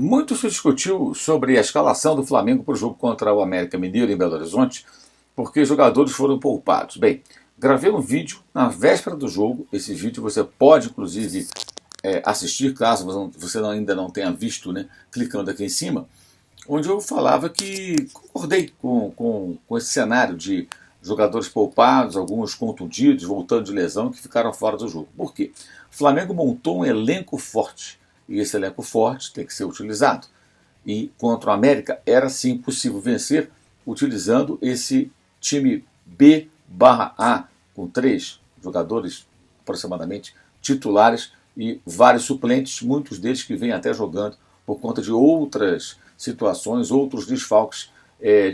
Muito se discutiu sobre a escalação do Flamengo para o jogo contra o América Mineiro em Belo Horizonte, porque jogadores foram poupados. Bem, gravei um vídeo na véspera do jogo. Esse vídeo você pode, inclusive, assistir, caso você ainda não tenha visto, né, clicando aqui em cima, onde eu falava que concordei com esse cenário de jogadores poupados, alguns contundidos, voltando de lesão, que ficaram fora do jogo. Por quê? O Flamengo montou um elenco forte, e esse elenco forte tem que ser utilizado. E contra o América era sim possível vencer utilizando esse time B/A, com 3 jogadores aproximadamente titulares e vários suplentes, muitos deles que vêm até jogando por conta de outras situações, outros desfalques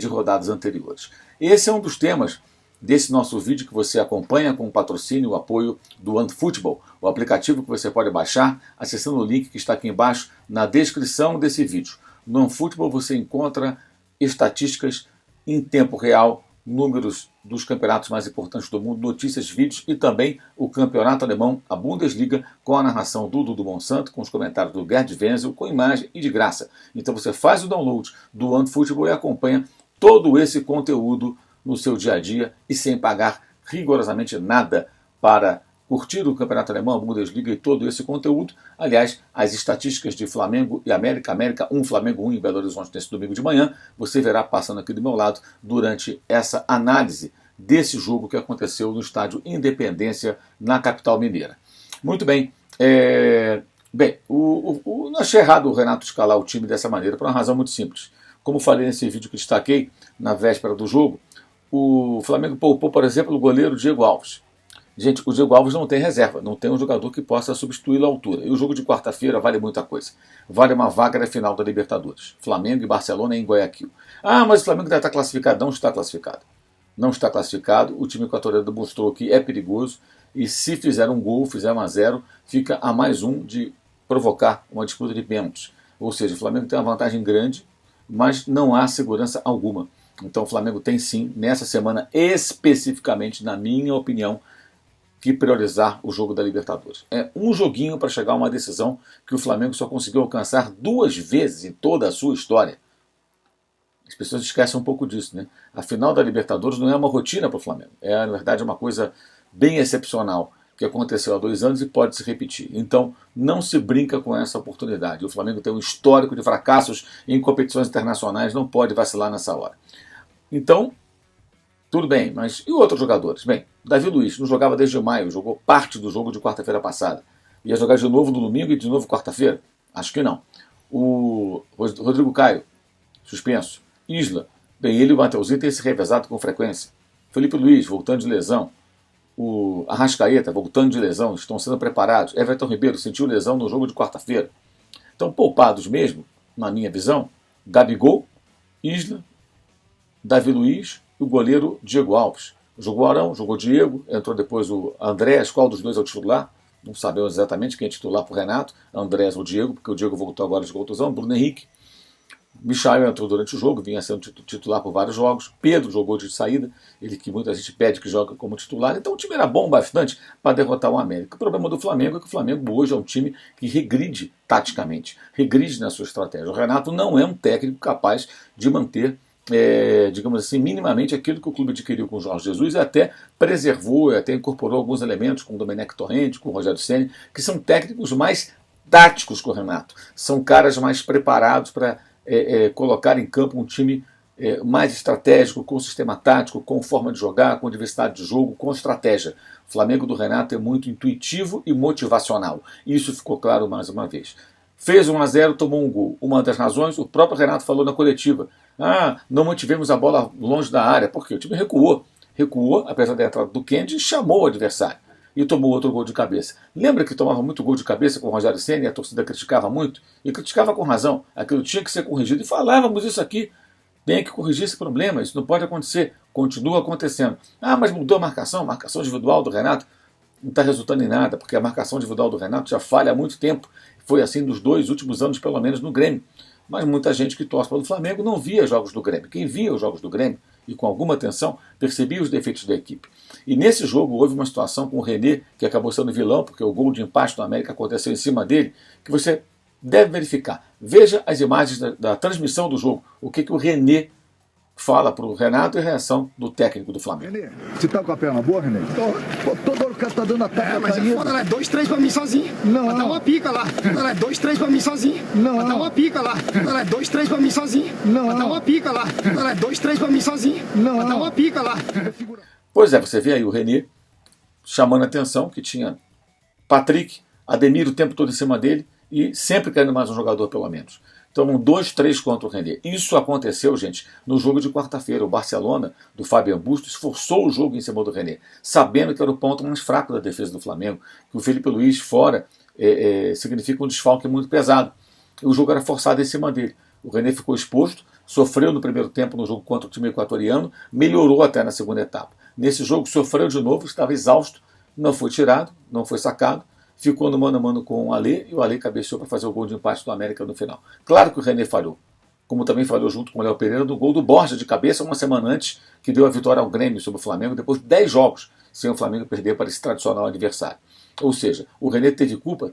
de rodadas anteriores. Esse é um dos temas desse nosso vídeo que você acompanha com o patrocínio e o apoio do OneFootball, o aplicativo que você pode baixar acessando o link que está aqui embaixo na descrição desse vídeo. No OneFootball você encontra estatísticas em tempo real, números dos campeonatos mais importantes do mundo, notícias, vídeos e também o campeonato alemão, a Bundesliga, com a narração do Dudu Monsanto, com os comentários do Gerd Wenzel, com imagem e de graça. Então você faz o download do OneFootball e acompanha todo esse conteúdo no seu dia a dia e sem pagar rigorosamente nada para curtir o campeonato alemão, a Bundesliga e todo esse conteúdo. Aliás, as estatísticas de Flamengo e América, América 1, Flamengo 1 em Belo Horizonte nesse domingo de manhã, você verá passando aqui do meu lado durante essa análise desse jogo que aconteceu no estádio Independência, na capital mineira. Muito bem, não achei errado o Renato escalar o time dessa maneira por uma razão muito simples. Como falei nesse vídeo que destaquei na véspera do jogo, o Flamengo poupou, por exemplo, o goleiro Diego Alves. Gente, o Diego Alves não tem reserva, não tem um jogador que possa substituí-lo à altura. E o jogo de quarta-feira vale muita coisa. Vale uma vaga na final da Libertadores. Flamengo e Barcelona em Guayaquil. Ah, mas o Flamengo deve estar classificado. Não está classificado. Não está classificado. O time equatoriano demonstrou que é perigoso. E se fizer um gol, fizer 1-0, fica a mais um de provocar uma disputa de pênaltis. Ou seja, o Flamengo tem uma vantagem grande, mas não há segurança alguma. Então o Flamengo tem sim, nessa semana especificamente, na minha opinião, que priorizar o jogo da Libertadores. É um joguinho para chegar a uma decisão que o Flamengo só conseguiu alcançar 2 vezes em toda a sua história. As pessoas esquecem um pouco disso, né? A final da Libertadores não é uma rotina para o Flamengo. É, na verdade, uma coisa bem excepcional que aconteceu há 2 anos e pode se repetir. Então, não se brinca com essa oportunidade. O Flamengo tem um histórico de fracassos em competições internacionais, não pode vacilar nessa hora. Então, tudo bem, mas e outros jogadores? Bem, Davi Luiz não jogava desde maio, jogou parte do jogo de quarta-feira passada. Ia jogar de novo no domingo e de novo quarta-feira? Acho que não. O Rodrigo Caio, suspenso. Isla, bem, ele e o Mateuzinho têm se revezado com frequência. Felipe Luiz, voltando de lesão. O Arrascaeta, voltando de lesão, estão sendo preparados. Everton Ribeiro sentiu lesão no jogo de quarta-feira. Então, poupados mesmo, na minha visão, Gabigol, Isla, Davi Luiz e o goleiro Diego Alves. Jogou Arão, jogou Diego, entrou depois o Andrés. Qual dos dois é o titular? Não sabemos exatamente quem é titular para o Renato, Andrés ou Diego, porque o Diego voltou agora de contusão. Bruno Henrique. Michael entrou durante o jogo, vinha sendo titular por vários jogos. Pedro jogou de saída, ele que muita gente pede que joga como titular. Então o time era bom bastante para derrotar o América. O problema do Flamengo é que o Flamengo hoje é um time que regride taticamente, regride na sua estratégia. O Renato não é um técnico capaz de manter, digamos assim, minimamente aquilo que o clube adquiriu com o Jorge Jesus e até preservou, até incorporou alguns elementos com o Domenech Torrente, com o Rogério Ceni, que são técnicos mais táticos que o Renato. São caras mais preparados para colocar em campo um time mais estratégico, com sistema tático, com forma de jogar, com diversidade de jogo, com estratégia. O Flamengo do Renato é muito intuitivo e motivacional. Isso ficou claro mais uma vez. Fez 1-0, tomou um gol. Uma das razões, o próprio Renato falou na coletiva. Não mantivemos a bola longe da área, porque o time recuou. Recuou, apesar da entrada do Kennedy, chamou o adversário e tomou outro gol de cabeça. Lembra que tomava muito gol de cabeça com o Rogério Ceni e a torcida criticava muito? E criticava com razão. Aquilo tinha que ser corrigido. E falávamos isso aqui. Tem que corrigir esse problema. Isso não pode acontecer. Continua acontecendo. Mas mudou a marcação. Marcação individual do Renato não está resultando em nada, porque a marcação individual do Renato já falha há muito tempo. Foi assim nos 2 últimos anos, pelo menos, no Grêmio. Mas muita gente que torce pelo Flamengo não via jogos do Grêmio. Quem via os jogos do Grêmio, e com alguma atenção, percebia os defeitos da equipe. E nesse jogo houve uma situação com o René, que acabou sendo vilão, porque o gol de empate do América aconteceu em cima dele, que você deve verificar. Veja as imagens da transmissão do jogo, o que o René fala para o Renato e a reação do técnico do Flamengo. René, você tá com a perna boa, René? Tô. Toda hora o cara tá dando ataque. Mas é foda, ela é 2-3 pra mim sozinho. Não. Ela dá uma pica lá. Ela é 2-3 pra mim sozinho. Não. Ela dá uma pica lá. Ela é 2-3 pra mim sozinho. Não. Ela dá uma pica lá. Ela é 2-3 pra mim sozinho. Não. Ela dá uma pica lá. Pois é, você vê aí o René chamando a atenção que tinha Patrick, Ademir o tempo todo em cima dele e sempre querendo mais um jogador pelo menos. Então, 2-3 contra o René. Isso aconteceu, gente, no jogo de quarta-feira. O Barcelona, do Fabian Bustos, forçou o jogo em cima do René, sabendo que era o ponto mais fraco da defesa do Flamengo, que o Felipe Luiz fora significa um desfalque muito pesado. E o jogo era forçado em cima dele. O René ficou exposto, sofreu no primeiro tempo no jogo contra o time equatoriano, melhorou até na segunda etapa. Nesse jogo sofreu de novo, estava exausto, não foi tirado, não foi sacado, ficou no mano a mano com o Alê e o Alê cabeceou para fazer o gol de empate do América no final. Claro que o René falhou, como também falhou junto com o Léo Pereira do gol do Borja de cabeça uma semana antes, que deu a vitória ao Grêmio sobre o Flamengo depois de 10 jogos sem o Flamengo perder para esse tradicional adversário. Ou seja, o René teve culpa,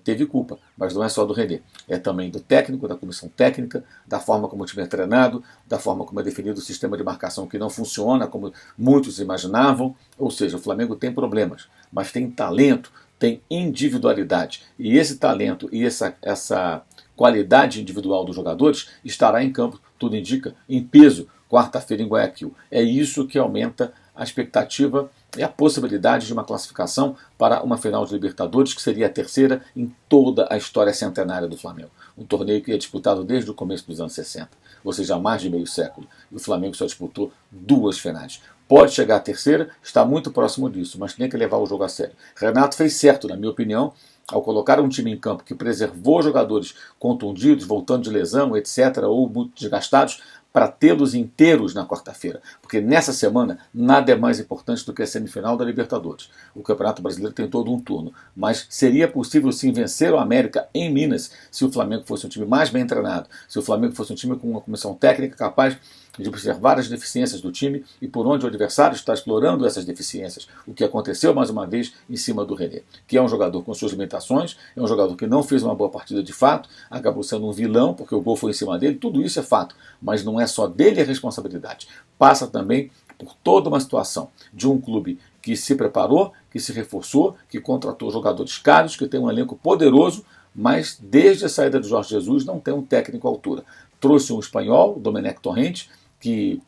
mas não é só do René. É também do técnico, da comissão técnica, da forma como o time é treinado, da forma como é definido o sistema de marcação que não funciona como muitos imaginavam. Ou seja, o Flamengo tem problemas, mas tem talento, tem individualidade. E esse talento e essa qualidade individual dos jogadores estará em campo, tudo indica, em peso, quarta-feira em Guayaquil. É isso que aumenta a expectativa e a possibilidade de uma classificação para uma final de Libertadores, que seria a terceira em toda a história centenária do Flamengo. Um torneio que é disputado desde o começo dos anos 60, ou seja, há mais de meio século. E o Flamengo só disputou 2 finais. Pode chegar à terceira, está muito próximo disso, mas tem que levar o jogo a sério. Renato fez certo, na minha opinião, ao colocar um time em campo que preservou jogadores contundidos, voltando de lesão, etc., ou muito desgastados, para tê-los inteiros na quarta-feira. Porque nessa semana nada é mais importante do que a semifinal da Libertadores. O Campeonato Brasileiro tem todo um turno, mas seria possível sim vencer o América em Minas se o Flamengo fosse um time mais bem treinado, se o Flamengo fosse um time com uma comissão técnica capaz de observar as deficiências do time e por onde o adversário está explorando essas deficiências, o que aconteceu mais uma vez em cima do René, que é um jogador com suas limitações, é um jogador que não fez uma boa partida de fato, acabou sendo um vilão porque o gol foi em cima dele, tudo isso é fato, mas não é só dele a responsabilidade, passa também por toda uma situação de um clube que se preparou, que se reforçou, que contratou jogadores caros, que tem um elenco poderoso, mas desde a saída do Jorge Jesus não tem um técnico à altura. Trouxe um espanhol, Domenech Torrente, que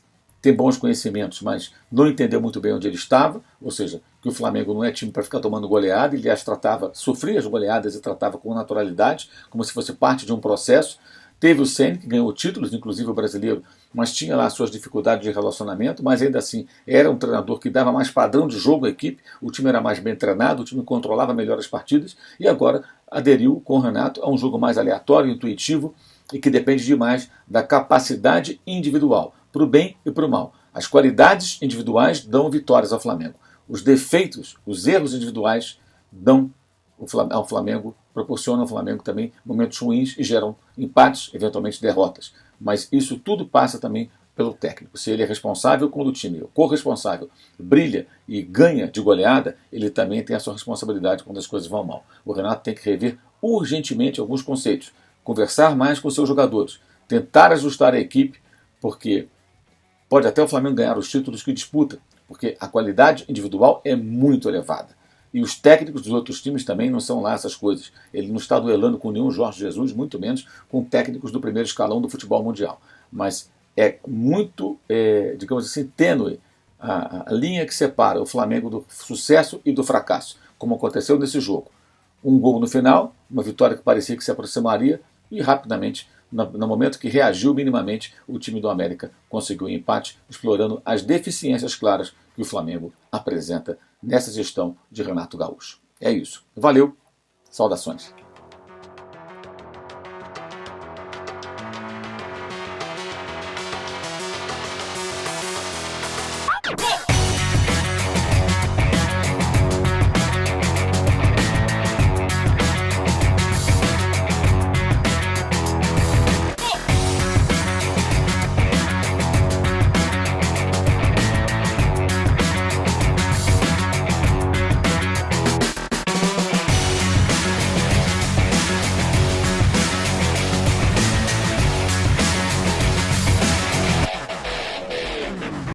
tem bons conhecimentos, mas não entendeu muito bem onde ele estava, ou seja, que o Flamengo não é time para ficar tomando goleada, ele as sofria as goleadas e tratava com naturalidade, como se fosse parte de um processo. Teve o Ceni, que ganhou títulos, inclusive o brasileiro, mas tinha lá suas dificuldades de relacionamento, mas ainda assim era um treinador que dava mais padrão de jogo à equipe, o time era mais bem treinado, o time controlava melhor as partidas, e agora aderiu com o Renato a um jogo mais aleatório, intuitivo, e que depende demais da capacidade individual, para o bem e para o mal. As qualidades individuais dão vitórias ao Flamengo. Os defeitos, os erros individuais dão ao Flamengo, proporcionam ao Flamengo também momentos ruins e geram empates, eventualmente derrotas. Mas isso tudo passa também pelo técnico. Se ele é responsável quando o time, o corresponsável, brilha e ganha de goleada, ele também tem a sua responsabilidade quando as coisas vão mal. O Renato tem que rever urgentemente alguns conceitos, conversar mais com seus jogadores, tentar ajustar a equipe, porque pode até o Flamengo ganhar os títulos que disputa, porque a qualidade individual é muito elevada. E os técnicos dos outros times também não são lá essas coisas. Ele não está duelando com nenhum Jorge Jesus, muito menos com técnicos do primeiro escalão do futebol mundial. Mas é muito, digamos assim, tênue a linha que separa o Flamengo do sucesso e do fracasso, como aconteceu nesse jogo. Um gol no final, uma vitória que parecia que se aproximaria, e rapidamente, no momento que reagiu minimamente, o time do América conseguiu um empate, explorando as deficiências claras que o Flamengo apresenta nessa gestão de Renato Gaúcho. É isso. Valeu, saudações.